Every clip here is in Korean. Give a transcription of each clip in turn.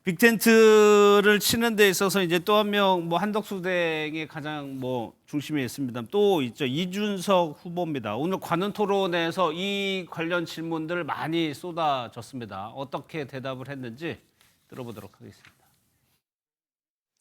빅텐트를 치는 데 있어서 이제 또 한 명 뭐 한덕수 대행이 가장 뭐 중심에 있습니다. 또 있죠. 이준석 후보입니다. 오늘 관훈 토론에서 이 관련 질문들 많이 쏟아졌습니다. 어떻게 대답을 했는지 들어보도록 하겠습니다.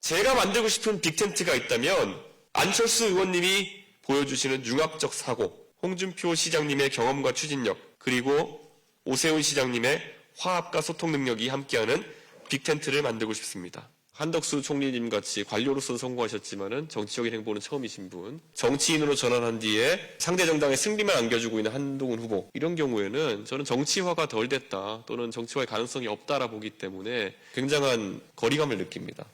제가 만들고 싶은 빅텐트가 있다면 안철수 의원님이 보여주시는 융합적 사고, 홍준표 시장님의 경험과 추진력, 그리고 오세훈 시장님의 화합과 소통 능력이 함께하는 빅텐트를 만들고 싶습니다. 한덕수 총리님 같이 관료로서 성공하셨지만은 정치적인 행보는 처음이신 분, 정치인으로 전환한 뒤에 상대 정당의 승리만 안겨주고 있는 한동훈 후보, 이런 경우에는 저는 정치화가 덜 됐다 또는 정치화의 가능성이 없다라 보기 때문에 굉장한 거리감을 느낍니다.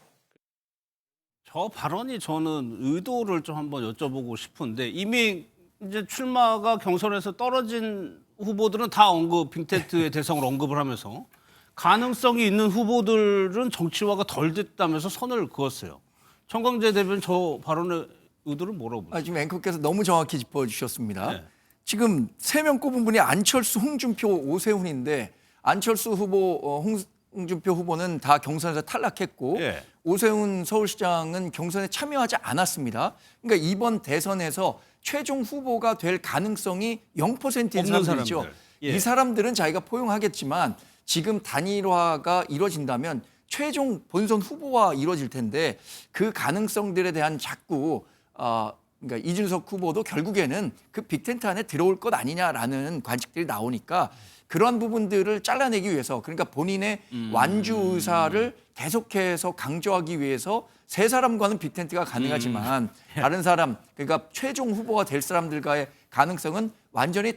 저 발언이 저는 의도를 좀 한번 여쭤보고 싶은데 이미 이제 출마가 경선에서 떨어진 후보들은 다 빅텐트의 대상을 언급을 하면서 가능성이 있는 후보들은 정치화가 덜 됐다면서 선을 그었어요. 청광재 대변인 저 발언의 의도를 뭐라고 보세요? 지금 앵커께서 너무 정확히 짚어주셨습니다. 네. 지금 3명 꼽은 분이 안철수, 홍준표, 오세훈인데 안철수 후보, 홍준표 후보는 다 경선에서 탈락했고 예. 오세훈 서울시장은 경선에 참여하지 않았습니다. 그러니까 이번 대선에서 최종 후보가 될 가능성이 0%인 없는 사람들이죠. 사람들. 예. 이 사람들은 자기가 포용하겠지만 지금 단일화가 이루어진다면 최종 본선 후보와 이루어질 텐데 그 가능성들에 대한 자꾸 그러니까 이준석 후보도 결국에는 그 빅텐트 안에 들어올 것 아니냐라는 관측들이 나오니까 그러한 부분들을 잘라내기 위해서 그러니까 본인의 완주 의사를 계속해서 강조하기 위해서 세 사람과는 빅텐트가 가능하지만 다른 사람 그러니까 최종 후보가 될 사람들과의 가능성은 완전히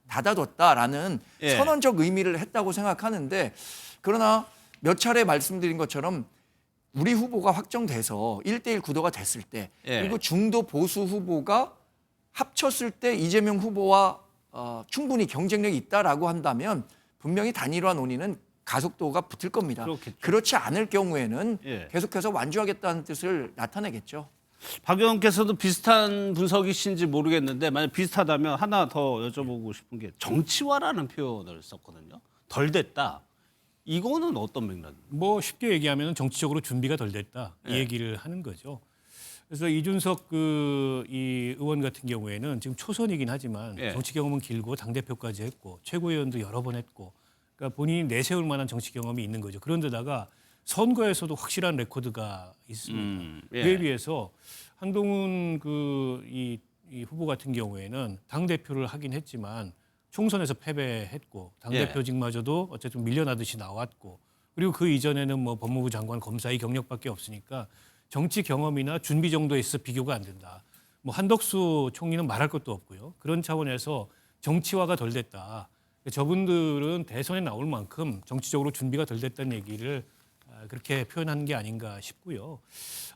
닫아뒀다라는 예. 선언적 의미를 했다고 생각하는데 그러나 몇 차례 말씀드린 것처럼 우리 후보가 확정돼서 1대1 구도가 됐을 때 예. 그리고 중도 보수 후보가 합쳤을 때 이재명 후보와 충분히 경쟁력이 있다라고 한다면 분명히 단일화 논의는 가속도가 붙을 겁니다. 그렇겠죠. 그렇지 않을 경우에는 예. 계속해서 완주하겠다는 뜻을 나타내겠죠. 박 의원께서도 비슷한 분석이신지 모르겠는데 만약 비슷하다면 하나 더 여쭤보고 싶은 게 정치화라는 표현을 썼거든요. 덜 됐다. 이거는 어떤 맥락입니까? 뭐 쉽게 얘기하면 정치적으로 준비가 덜 됐다 이 네. 얘기를 하는 거죠. 그래서 이준석 이 의원 같은 경우에는 지금 초선이긴 하지만 네. 정치 경험은 길고 당 대표까지 했고 최고위원도 여러 번 했고, 그러니까 본인이 내세울 만한 정치 경험이 있는 거죠. 그런데다가 선거에서도 확실한 레코드가 있습니다. 예. 그에 비해서 한동훈 이 후보 같은 경우에는 당 대표를 하긴 했지만 총선에서 패배했고 당대표직마저도 어쨌든 밀려나듯이 나왔고, 그리고 그 이전에는 뭐 법무부 장관 검사 이 경력밖에 없으니까 정치 경험이나 준비 정도에 있어 비교가 안 된다. 뭐 한덕수 총리는 말할 것도 없고요. 그런 차원에서 정치화가 덜 됐다. 저분들은 대선에 나올 만큼 정치적으로 준비가 덜 됐다는 얘기를 그렇게 표현한 게 아닌가 싶고요.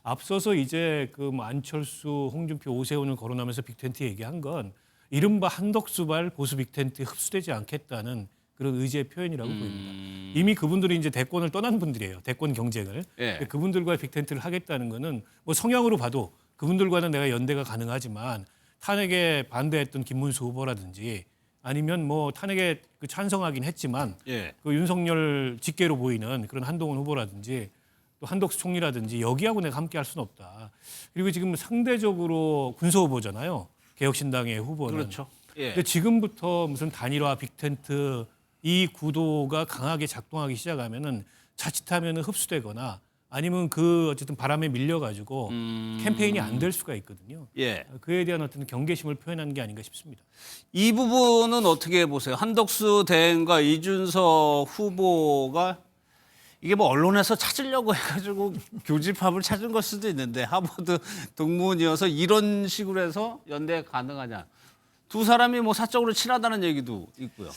앞서서 이제 뭐 안철수, 홍준표, 오세훈을 거론하면서 빅텐트 얘기한 건 이른바 한덕수발 보수 빅텐트에 흡수되지 않겠다는 그런 의지의 표현이라고 보입니다. 이미 그분들이 이제 대권을 떠난 분들이에요. 대권 경쟁을. 예. 그분들과 빅텐트를 하겠다는 거는 뭐 성향으로 봐도 그분들과는 내가 연대가 가능하지만 탄핵에 반대했던 김문수 후보라든지 아니면 뭐 탄핵에 찬성하긴 했지만 예. 그 윤석열 직계로 보이는 그런 한동훈 후보라든지 또 한덕수 총리라든지 여기하고 내가 함께 할 수는 없다. 그리고 지금 상대적으로 군소 후보잖아요. 개혁신당의 후보는. 그렇죠. 예. 근데 지금부터 무슨 단일화 빅텐트 이 구도가 강하게 작동하기 시작하면은 자칫하면은 흡수되거나 아니면 그 어쨌든 바람에 밀려가지고 캠페인이 안 될 수가 있거든요. 예. 그에 대한 어떤 경계심을 표현한 게 아닌가 싶습니다. 이 부분은 어떻게 보세요? 한덕수 대행과 이준석 후보가 이게 뭐 언론에서 찾으려고 해가지고 교집합을 찾은 걸 수도 있는데 하버드 동문이어서 이런 식으로 해서 연대 가능하냐? 두 사람이 뭐 사적으로 친하다는 얘기도 있고요.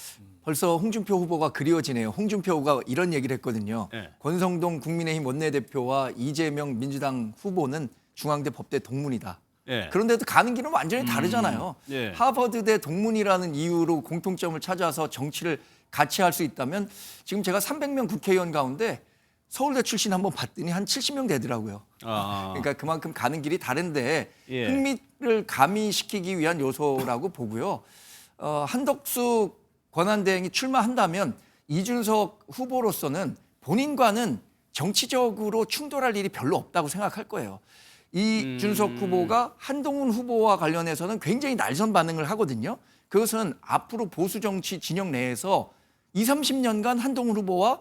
벌써 홍준표 후보가 그리워지네요. 홍준표 후보가 이런 얘기를 했거든요. 네. 권성동 국민의힘 원내대표와 이재명 민주당 후보는 중앙대 법대 동문이다. 예. 그런데도 가는 길은 완전히 다르잖아요. 예. 하버드대 동문이라는 이유로 공통점을 찾아서 정치를 같이 할 수 있다면 지금 제가 300명 국회의원 가운데 서울대 출신 한번 봤더니 한 70명 되더라고요. 그러니까 그만큼 가는 길이 다른데 예. 흥미를 가미시키기 위한 요소라고 보고요. 한덕수 권한대행이 출마한다면 이준석 후보로서는 본인과는 정치적으로 충돌할 일이 별로 없다고 생각할 거예요. 이준석 후보가 한동훈 후보와 관련해서는 굉장히 날선 반응을 하거든요. 그것은 앞으로 보수 정치 진영 내에서 20, 30년간 한동훈 후보와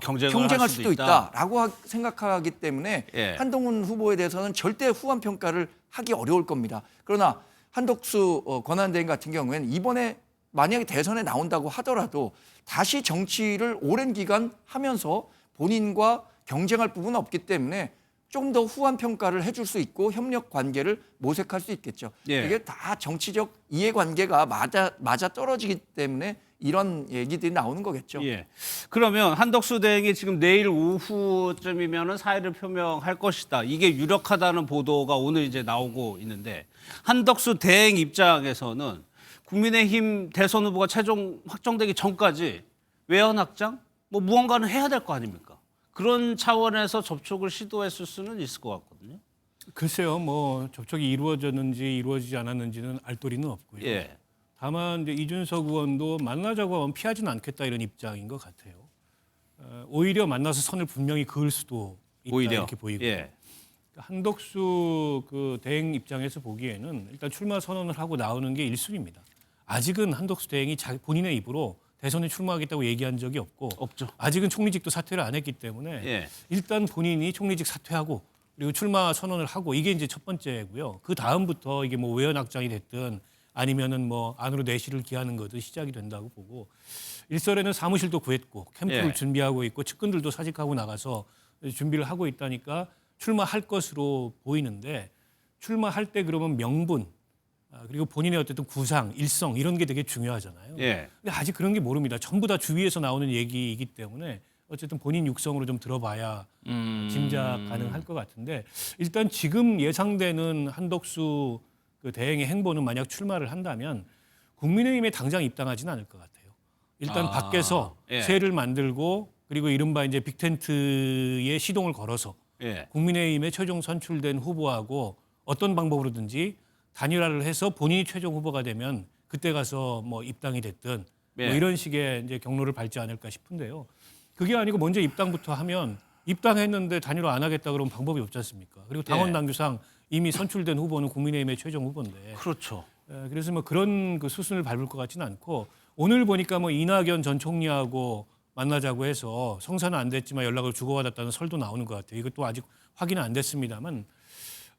경쟁할 수도 있다라고 생각하기 때문에 예. 한동훈 후보에 대해서는 절대 후한 평가를 하기 어려울 겁니다. 그러나 한덕수 권한대행 같은 경우에는 이번에 만약에 대선에 나온다고 하더라도 다시 정치를 오랜 기간 하면서 본인과 경쟁할 부분은 없기 때문에 좀 더 후한 평가를 해줄 수 있고 협력 관계를 모색할 수 있겠죠. 예. 이게 다 정치적 이해관계가 맞아 떨어지기 때문에 이런 얘기들이 나오는 거겠죠. 예. 그러면 한덕수 대행이 지금 내일 오후쯤이면은 사의를 표명할 것이다. 이게 유력하다는 보도가 오늘 이제 나오고 있는데 한덕수 대행 입장에서는 국민의힘 대선 후보가 최종 확정되기 전까지 외연 확장 뭐 무언가는 해야 될 거 아닙니까? 그런 차원에서 접촉을 시도했을 수는 있을 것 같거든요. 글쎄요, 뭐 접촉이 이루어졌는지 이루어지지 않았는지는 알 도리는 없고요. 예. 다만 이제 이준석 의원도 만나자고 하면 피하지는 않겠다 이런 입장인 것 같아요. 오히려 만나서 선을 분명히 그을 수도 있다 오히려 이렇게 보이고. 예. 한덕수 그 대행 입장에서 보기에는 일단 출마 선언을 하고 나오는 게 1순위입니다. 아직은 한덕수 대행이 본인의 입으로 대선에 출마하겠다고 얘기한 적이 없죠. 아직은 총리직도 사퇴를 안 했기 때문에 예. 일단 본인이 총리직 사퇴하고 그리고 출마 선언을 하고 이게 이제 첫 번째고요. 그 다음부터 이게 뭐 외연 확장이 됐든 아니면은 뭐 안으로 내실을 기하는 것도 시작이 된다고 보고 일설에는 사무실도 구했고 캠프를 예. 준비하고 있고 측근들도 사직하고 나가서 준비를 하고 있다니까 출마할 것으로 보이는데 출마할 때 그러면 명분 그리고 본인의 어쨌든 구상, 일성 이런 게 되게 중요하잖아요. 예. 근데 아직 그런 게 모릅니다. 전부 다 주위에서 나오는 얘기이기 때문에 어쨌든 본인 육성으로 좀 들어봐야 짐작 가능할 것 같은데 일단 지금 예상되는 한덕수 그 대행의 행보는 만약 출마를 한다면 국민의힘에 당장 입당하지는 않을 것 같아요. 일단 밖에서 예. 세를 만들고 그리고 이른바 이제 빅텐트에 시동을 걸어서 예. 국민의힘에 최종 선출된 후보하고 어떤 방법으로든지 단일화를 해서 본인이 최종 후보가 되면 그때 가서 뭐 입당이 됐든 예. 뭐 이런 식의 이제 경로를 밟지 않을까 싶은데요. 그게 아니고 먼저 입당부터 하면 입당했는데 단일화 안 하겠다 그러면 방법이 없지 않습니까? 그리고 당원 당규상 이미 선출된 후보는 국민의힘의 최종 후보인데. 그렇죠. 그래서 뭐 그런 그 수순을 밟을 것 같지는 않고 오늘 보니까 뭐 이낙연 전 총리하고 만나자고 해서 성사는 안 됐지만 연락을 주고받았다는 설도 나오는 것 같아요. 이것도 아직 확인은 안 됐습니다만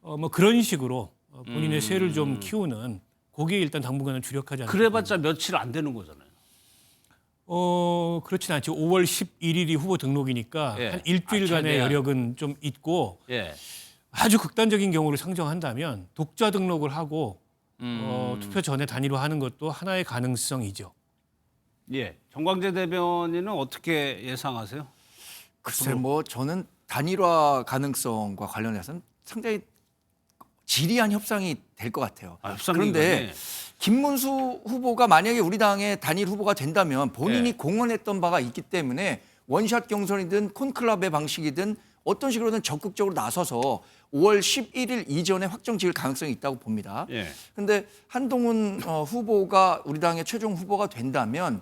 뭐 그런 식으로 본인의 세를 좀 키우는 거기에 일단 당분간은 주력하지 않을까. 그래봤자 며칠 안 되는 거잖아요. 그렇진 않죠. 5월 11일이 후보 등록이니까 예. 한 일주일간의 최대한. 여력은 좀 있고 예. 아주 극단적인 경우를 상정한다면 독자 등록을 하고 투표 전에 단일화하는 것도 하나의 가능성이죠. 예. 정광재 대변인은 어떻게 예상하세요? 글쎄 뭐 저는 단일화 가능성과 관련해서는 상당히 지리한 협상이 될 것 같아요. 협상 그런데 기간에. 김문수 후보가 만약에 우리 당의 단일 후보가 된다면 본인이 예. 공언했던 바가 있기 때문에 원샷 경선이든 콘클럽의 방식이든 어떤 식으로든 적극적으로 나서서 5월 11일 이전에 확정 지을 가능성이 있다고 봅니다. 예. 그런데 한동훈 후보가 우리 당의 최종 후보가 된다면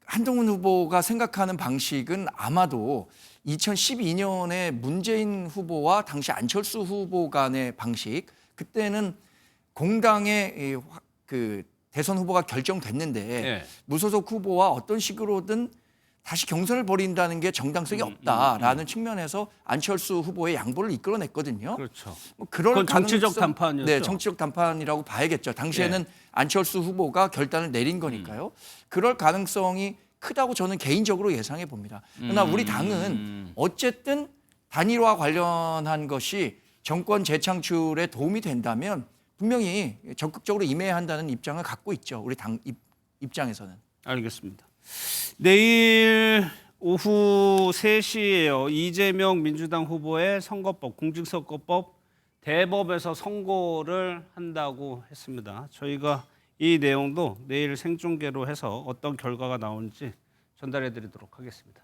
한동훈 후보가 생각하는 방식은 아마도 2012년에 문재인 후보와 당시 안철수 후보 간의 방식, 그때는 공당의 그 대선 후보가 결정됐는데 예. 무소속 후보와 어떤 식으로든 다시 경선을 벌인다는 게 정당성이 없다라는 측면에서 안철수 후보의 양보를 이끌어냈거든요. 그렇죠. 뭐 그럴 그건 정치적 가능성- 담판이었죠? 네, 정치적 담판이라고 봐야겠죠. 당시에는 안철수 후보가 결단을 내린 거니까요. 그럴 가능성이 크다고 저는 개인적으로 예상해 봅니다. 그러나 우리 당은 어쨌든 단일화 관련한 것이 정권 재창출에 도움이 된다면 분명히 적극적으로 임해야 한다는 입장을 갖고 있죠. 우리 당 입장에서는. 알겠습니다. 내일 오후 3시에요. 이재명 민주당 후보의 선거법, 공직선거법 대법에서 선고를 한다고 했습니다. 저희가 이 내용도 내일 생중계로 해서 어떤 결과가 나오는지 전달해 드리도록 하겠습니다.